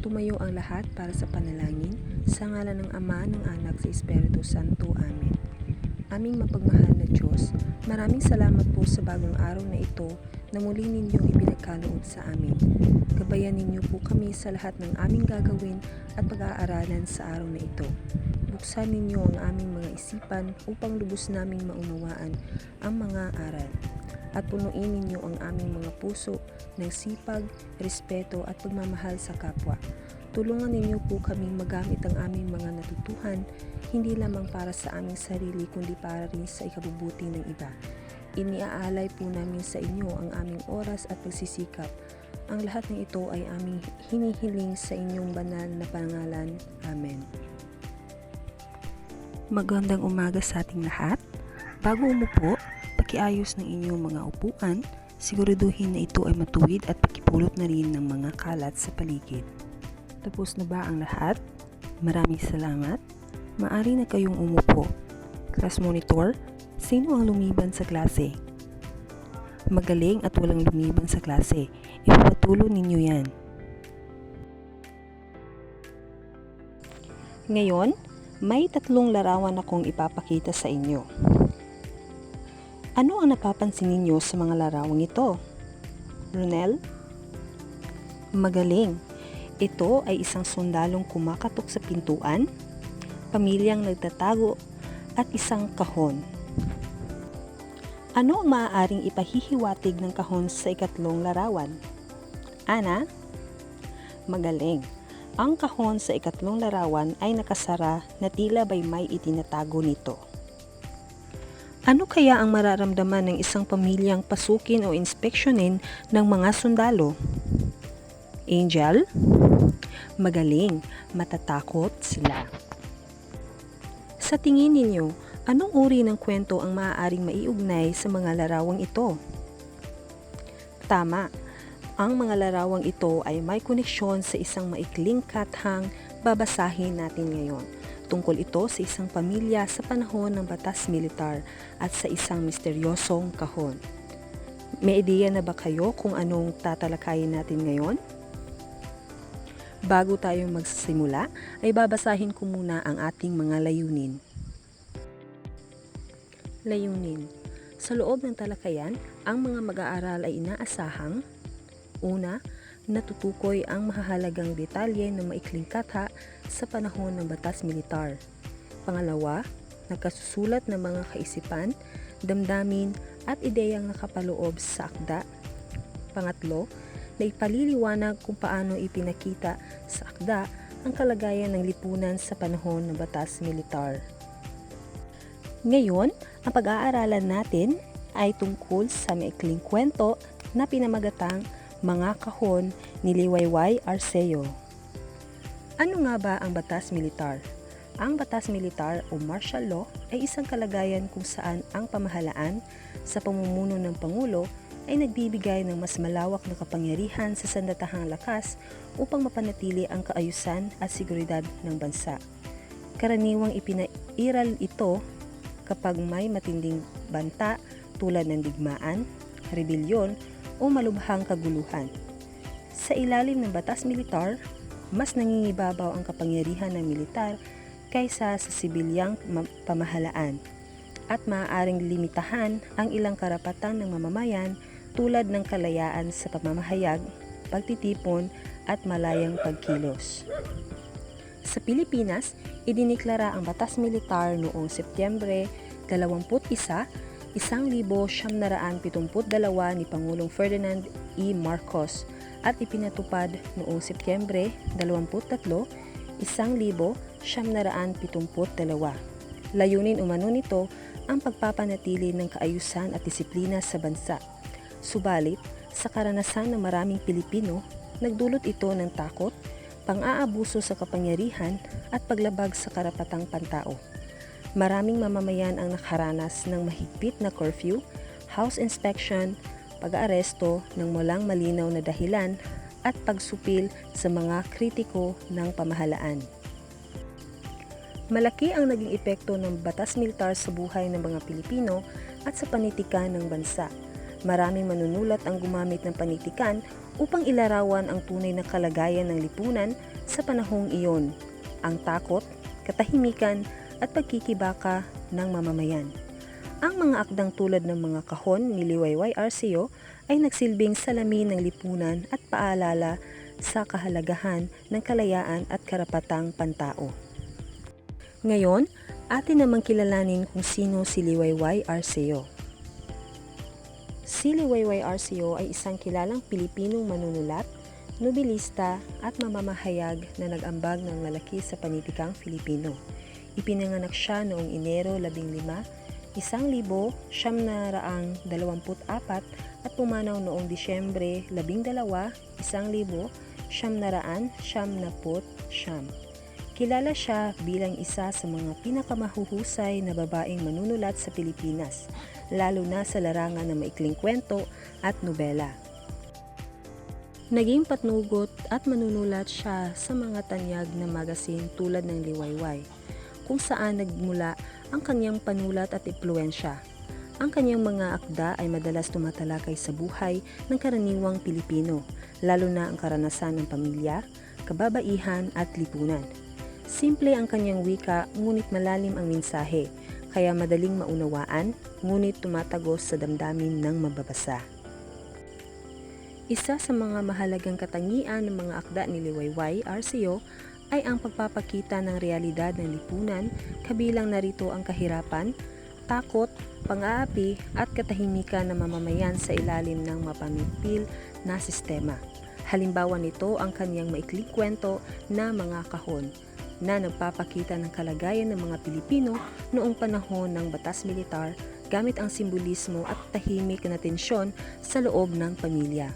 Tumayo ang lahat para sa panalangin, sa ngalan ng Ama, ng Anak, sa Espiritu Santo. Amen. Aming mapagmahal na Diyos, maraming salamat po sa bagong araw na ito na muli ninyong ipinagkaloob sa amin. Gabayan ninyo po kami sa lahat ng aming gagawin at pag-aaralan sa araw na ito. Buksan ninyo ang aming mga isipan upang lubos naming maunawaan ang mga aral. At punuin ninyo ang aming mga puso ng sipag, respeto at pagmamahal sa kapwa. Tulungan ninyo po kaming magamit ang aming mga natutuhan, hindi lamang para sa aming sarili kundi para rin sa ikabubuti ng iba. Iniaalay po namin sa inyo ang aming oras at pagsisikap. Ang lahat ng ito ay aming hinihiling sa inyong banal na pangalan. Amen. Magandang umaga sa ating lahat. Bago umupo, pakiayos ng inyong mga upuan, siguraduhin na ito ay matuwid at pakipulot na rin ng mga kalat sa paligid. Tapos na ba ang lahat? Maraming salamat. Maari na kayong umupo. Class monitor, sino ang lumiban sa klase? Magaling at walang lumiban sa klase. Ipapatuloy ninyo yan. Ngayon, may 3 larawan akong ipapakita sa inyo. Ano ang napapansin ninyo sa mga larawang ito? Ronel? Magaling. Ito ay isang sundalong kumakatok sa pintuan, pamilyang nagtatago, at isang kahon. Ano ang maaaring ipahihiwatig ng kahon sa 2 larawan? Ana? Magaling. Ang kahon sa 2 larawan ay nakasara na tila ba'y may itinatago nito. Ano kaya ang mararamdaman ng isang pamilyang pasukin o inspeksyonin ng mga sundalo? Angel? Magaling, matatakot sila. Sa tingin ninyo, anong uri ng kwento ang maaaring maiugnay sa mga larawang ito? Tama. Ang mga larawang ito ay may koneksyon sa isang maikling kathang babasahin natin ngayon. Tungkol ito sa isang pamilya sa panahon ng batas militar at sa isang misteryosong kahon. May ideya na ba kayo kung anong tatalakayin natin ngayon? Bago tayo magsisimula, ay babasahin ko muna ang ating mga layunin. Layunin. Sa loob ng talakayan, ang mga mag-aaral ay inaasahang: una, natutukoy ang mahahalagang detalye ng maikling katha sa panahon ng batas militar. Pangalawa, nagkasusulat ng mga kaisipan, damdamin at ideyang nakapaloob sa akda. Pangatlo, na ipaliliwanag kung paano ipinakita sa akda ang kalagayan ng lipunan sa panahon ng batas militar. Ngayon, ang pag-aaralan natin ay tungkol sa maikling kwento na pinamagatang Mga Kahon ni Liwayway Arceo. Ano nga ba ang batas militar? Ang batas militar o martial law ay isang kalagayan kung saan ang pamahalaan sa pamumuno ng Pangulo ay nagbibigay ng mas malawak na kapangyarihan sa sandatahang lakas upang mapanatili ang kaayusan at seguridad ng bansa. Karaniwang ipinairal ito kapag may matinding banta tulad ng digmaan, rebelyon, o malubhang kaguluhan. Sa ilalim ng batas militar, mas nangingibabaw ang kapangyarihan ng militar kaysa sa sibilyang pamahalaan at maaaring limitahan ang ilang karapatan ng mamamayan tulad ng kalayaan sa pamamahayag, pagtitipon at malayang pagkilos. Sa Pilipinas, idiniklara ang batas militar noong Setyembre 21, 1972 ni Pangulong Ferdinand E. Marcos at ipinatupad noong Setyembre 23, 1972. Layunin umano nito ang pagpapanatili ng kaayusan at disiplina sa bansa. Subalit, sa karanasan ng maraming Pilipino, nagdulot ito ng takot, pang-aabuso sa kapangyarihan at paglabag sa karapatang pantao. Maraming mamamayan ang nakaranas ng mahigpit na curfew, house inspection, pag-aaresto ng walang malinaw na dahilan at pagsupil sa mga kritiko ng pamahalaan. Malaki ang naging epekto ng batas militar sa buhay ng mga Pilipino at sa panitikan ng bansa. Maraming manunulat ang gumamit ng panitikan upang ilarawan ang tunay na kalagayan ng lipunan sa panahong iyon, ang takot, katahimikan at pagkikibaka ng mamamayan. Ang mga akdang tulad ng mga kahon ni Liwayway Arceo ay nagsilbing salamin ng lipunan at paalala sa kahalagahan ng kalayaan at karapatang pantao. Ngayon, atin namang kilalanin kung sino si Liwayway Arceo. Si Liwayway Arceo ay isang kilalang Pilipinong manunulat, nobilista at mamamahayag na nag-ambag ng malaki sa panitikang Filipino. Ipinanganak siya noong Enero 15, 1924 at pumanaw noong Disyembre 12, 1979. Kilala siya bilang isa sa mga pinakamahuhusay na babaeng manunulat sa Pilipinas, lalo na sa larangan ng maikling kwento at nobela. Naging patnugot at manunulat siya sa mga tanyag na magasin tulad ng Liwayway, kung saan nagmula ang kanyang panulat at impluwensya. Ang kanyang mga akda ay madalas tumatalakay sa buhay ng karaniwang Pilipino, lalo na ang karanasan ng pamilya, kababaihan at lipunan. Simple ang kanyang wika ngunit malalim ang mensahe, kaya madaling maunawaan ngunit tumatagos sa damdamin ng mababasa. Isa sa mga mahalagang katangian ng mga akda ni Liwayway Arceo ay ang pagpapakita ng realidad ng lipunan, kabilang narito ang kahirapan, takot, pang-aapi at katahimikan ng mamamayan sa ilalim ng mapamipil na sistema. Halimbawa nito ang kanyang maikling kwento na Mga Kahon, na nagpapakita ng kalagayan ng mga Pilipino noong panahon ng batas militar gamit ang simbolismo at tahimik na tensyon sa loob ng pamilya.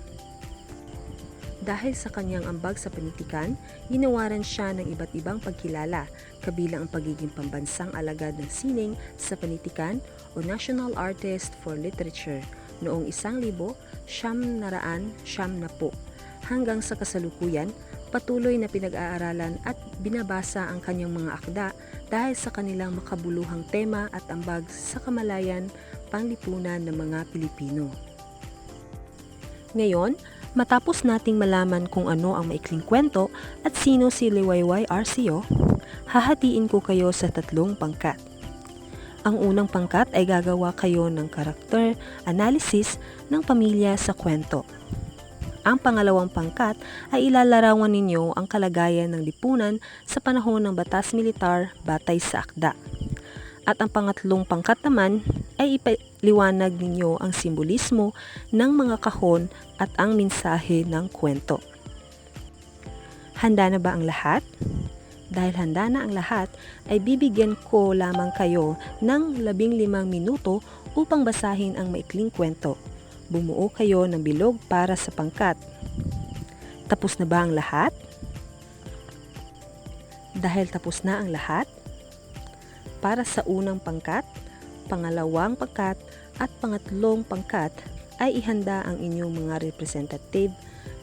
Dahil sa kanyang ambag sa panitikan, ginawaran siya ng iba't ibang pagkilala, kabilang ang pagiging pambansang alagad ng sining sa panitikan o National Artist for Literature noong 1970. Hanggang sa kasalukuyan, patuloy na pinag-aaralan at binabasa ang kanyang mga akda dahil sa kanilang makabuluhang tema at ambag sa kamalayan, panglipunan ng mga Pilipino. Ngayon, matapos nating malaman kung ano ang maikling kwento at sino si Liwayway Arceo, hahatiin ko kayo sa 3 pangkat. Ang unang pangkat ay gagawa kayo ng character analysis ng pamilya sa kwento. Ang pangalawang pangkat ay ilalarawan ninyo ang kalagayan ng lipunan sa panahon ng batas militar batay sa akda. At ang pangatlong pangkat naman ay ipaliwanag ninyo ang simbolismo ng mga kahon at ang mensahe ng kwento. Handa na ba ang lahat? Dahil handa na ang lahat, ay bibigyan ko lamang kayo ng 15 minuto upang basahin ang maikling kwento. Bumuo kayo ng bilog para sa pangkat. Tapos na ba ang lahat? Dahil tapos na ang lahat, para sa unang pangkat, pangalawang pangkat at pangatlong pangkat ay ihanda ang inyong mga representative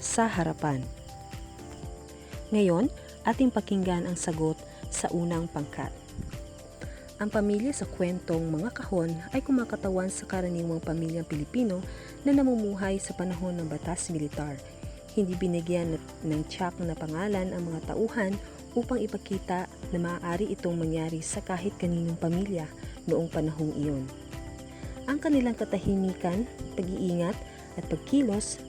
sa harapan. Ngayon, ating pakinggan ang sagot sa unang pangkat. Ang pamilya sa kwentong Mga Kahon ay kumakatawan sa karaniwang pamilyang Pilipino na namumuhay sa panahon ng batas militar. Hindi binigyan ng tiyak na pangalan ang mga tauhan upang ipakita na maaari itong mangyari sa kahit kaninong pamilya noong panahong iyon. Ang kanilang katahimikan, pag-iingat at pagkilos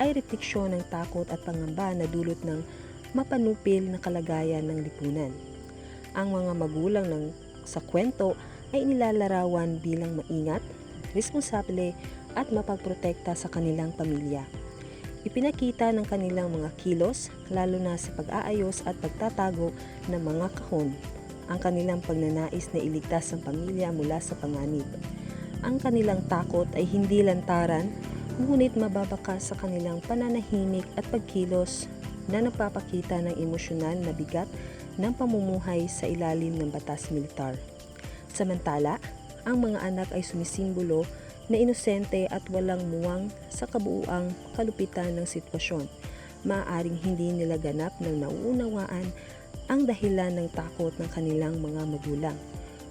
ay refleksyon ng takot at pangamba na dulot ng mapanupil na kalagayan ng lipunan. Ang mga magulang sa kwento ay nilalarawan bilang maingat, responsable at mapagprotekta sa kanilang pamilya. Ipinakita ng kanilang mga kilos, lalo na sa pag-aayos at pagtatago ng mga kahon, ang kanilang pagnanais na iligtas ang pamilya mula sa panganib. Ang kanilang takot ay hindi lantaran, ngunit mababakas sa kanilang pananahimik at pagkilos na nagpapakita ng emosyonal na bigat ng pamumuhay sa ilalim ng batas militar. Samantala, ang mga anak ay sumisimbolo na inosente at walang muwang sa kabuuang kalupitan ng sitwasyon. Maaaring hindi nila ganap ng nauunawaan ang dahilan ng takot ng kanilang mga magulang,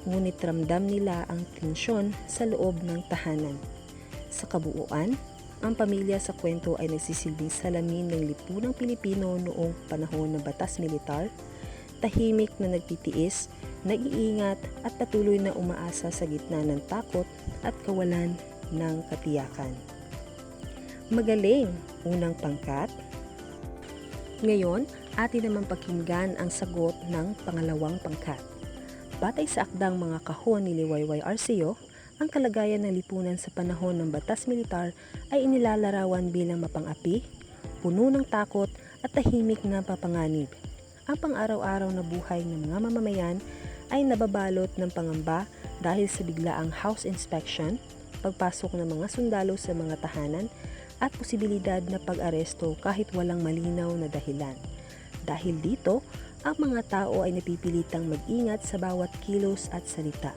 ngunit ramdam nila ang tensyon sa loob ng tahanan. Sa kabuuan, ang pamilya sa kwento ay nagsisilbing salamin ng lipunang Pilipino noong panahon ng batas militar, tahimik na nagtitiis, nag-iingat at patuloy na umaasa sa gitna ng takot at kawalan ng katiyakan. Magaling, unang pangkat. Ngayon, atin naman pakinggan ang sagot ng pangalawang pangkat. Batay sa akdang mga kahon ni Liwayway Arceo, ang kalagayan ng lipunan sa panahon ng batas militar ay inilalarawan bilang mapang-api, puno ng takot at tahimik na papanganib. Ang pang-araw-araw na buhay ng mga mamamayan ay nababalot ng pangamba dahil sa biglaang house inspection, pagpasok ng mga sundalo sa mga tahanan, at posibilidad na pag-aresto kahit walang malinaw na dahilan. Dahil dito, ang mga tao ay napipilitang mag-ingat sa bawat kilos at salita.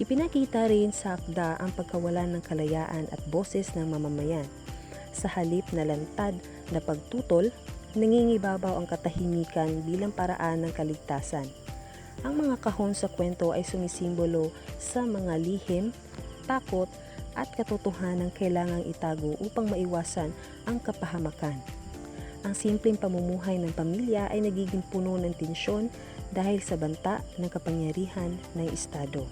Ipinakita rin sa akda ang pagkawalan ng kalayaan at boses ng mamamayan. Sa halip na lantad na pagtutol, nangingibabaw ang katahimikan bilang paraan ng kaligtasan. Ang mga kahon sa kwento ay sumisimbolo sa mga lihim, takot, at katotohanan kailangang itago upang maiwasan ang kapahamakan. Ang simpleng pamumuhay ng pamilya ay nagiging puno ng tensyon dahil sa banta ng kapangyarihan ng Estado.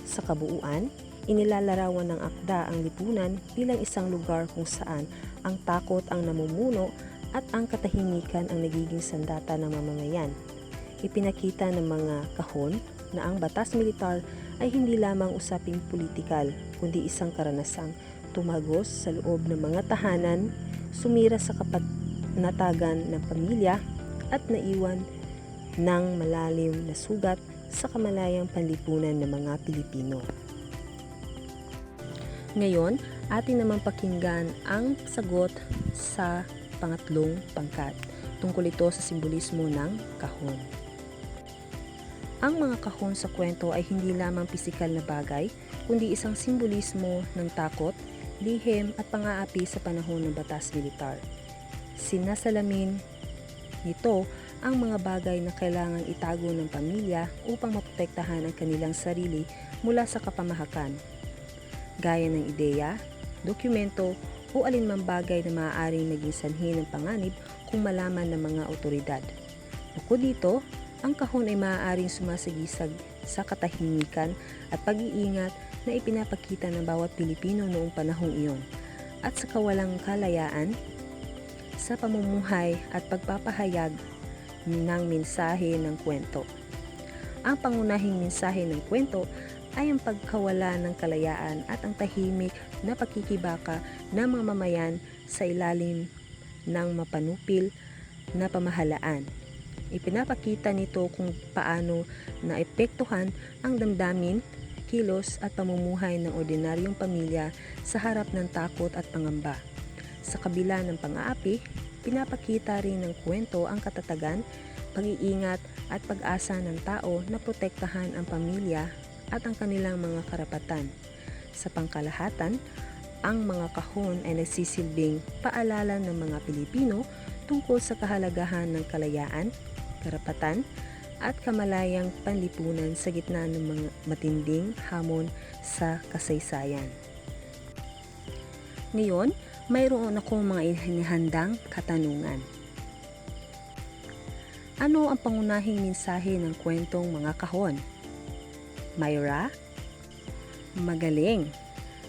Sa kabuuan, inilalarawan ng akda ang lipunan bilang isang lugar kung saan ang takot ang namumuno at ang katahimikan ang nagiging sandata ng mamamayan. Ipinakita ng mga kahon na ang batas militar ay hindi lamang usaping politikal, kundi isang karanasang tumagos sa loob ng mga tahanan, sumira sa kapanatagan ng pamilya at naiwan ng malalim na sugat sa kamalayang panlipunan ng mga Pilipino. Ngayon, atin naman pakinggan ang sagot sa pangatlong pangkat. Tungkol ito sa simbolismo ng kahon. Ang mga kahon sa kwento ay hindi lamang pisikal na bagay, kundi isang simbolismo ng takot, lihim at pang-aapi sa panahon ng batas militar. Sinasalamin nito ang mga bagay na kailangang itago ng pamilya upang maprotektahan ang kanilang sarili mula sa kapamahakan, gaya ng ideya, dokumento o alinmang bagay na maaaring maging sanhi ng panganib kung malaman ng mga otoridad. Bukod dito, ang kahon ay maaaring sumasagisag sa katahimikan at pag-iingat na ipinapakita ng bawat Pilipino noong panahong iyon at sa kawalang kalayaan sa pamumuhay at pagpapahayag ng mensahe ng kwento. Ang pangunahing mensahe ng kwento ay ang pagkawala ng kalayaan at ang tahimik na pakikibaka ng mga mamayan sa ilalim ng mapanupil na pamahalaan. Ipinapakita nito kung paano naepektuhan ang damdamin, kilos at pamumuhay ng ordinaryong pamilya sa harap ng takot at pangamba. Sa kabila ng pang-aapi, pinapakita rin ng kwento ang katatagan, pag-iingat at pag-asa ng tao na protektahan ang pamilya at ang kanilang mga karapatan. Sa pangkalahatan, ang mga kahon ay nagsisilbing paalala ng mga Pilipino tungkol sa kahalagahan ng kalayaan, karapatan at kamalayang panlipunan sa gitna ng mga matinding hamon sa kasaysayan. Ngayon, mayroon akong mga inihandang katanungan. Ano ang pangunahing mensahe ng kwentong mga kahon? Myra? Magaling!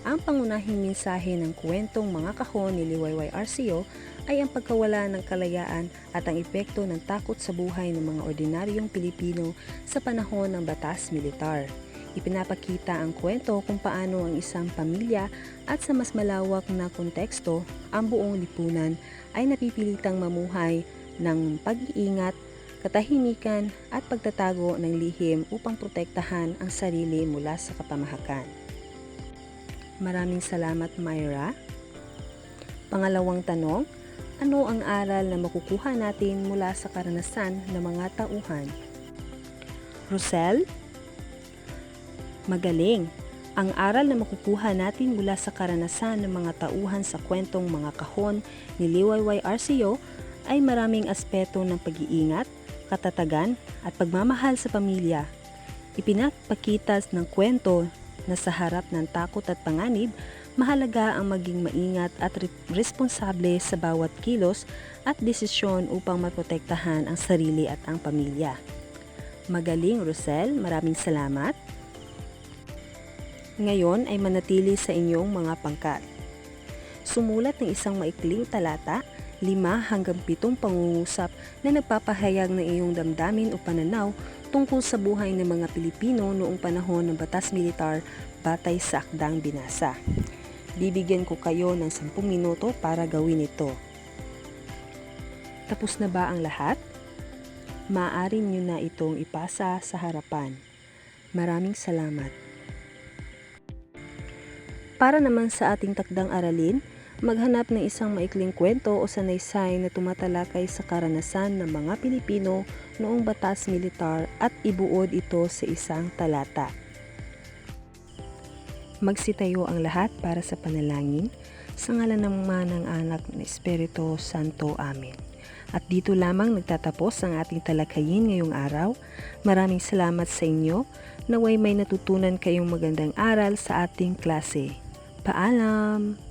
Ang pangunahing mensahe ng kwentong mga kahon ni Liwayway Arceo ay ang pagkawala ng kalayaan at ang epekto ng takot sa buhay ng mga ordinaryong Pilipino sa panahon ng batas militar. Ipinapakita ang kwento kung paano ang isang pamilya at sa mas malawak na konteksto, ang buong lipunan ay napipilitang mamuhay ng pag-iingat, katahimikan at pagtatago ng lihim upang protektahan ang sarili mula sa kapamahakan. Maraming salamat, Myra. Pangalawang tanong, ano ang aral na makukuha natin mula sa karanasan ng mga tauhan? Rosel? Magaling! Ang aral na makukuha natin mula sa karanasan ng mga tauhan sa kwentong mga kahon ni Liwayway Arceo ay maraming aspeto ng pag-iingat, katatagan at pagmamahal sa pamilya. Ipinapakita ng kwento na sa harap ng takot at panganib, Mahalaga ang maging maingat at responsable sa bawat kilos at desisyon upang maprotektahan ang sarili at ang pamilya. Magaling, Rosel. Maraming salamat. Ngayon ay manatili sa inyong mga pangkat. Sumulat ng isang maikling talata, 5 hanggang 7 pangungusap na nagpapahayag ng iyong damdamin o pananaw tungkol sa buhay ng mga Pilipino noong panahon ng batas militar batay sa akdang binasa. Bibigyan ko kayo ng 10 minuto para gawin ito. Tapos na ba ang lahat? Maaari nyo na itong ipasa sa harapan. Maraming salamat. Para naman sa ating takdang aralin, maghanap ng isang maikling kwento o sanaysay na tumatalakay sa karanasan ng mga Pilipino noong batas militar at ibuod ito sa isang talata. Magsitayo ang lahat para sa panalangin sa ngalan ng manang anak na Espiritu Santo. Amen. At dito lamang nagtatapos ang ating talakayin ngayong araw. Maraming salamat sa inyo. Naway may natutunan kayong magandang aral sa ating klase. Paalam!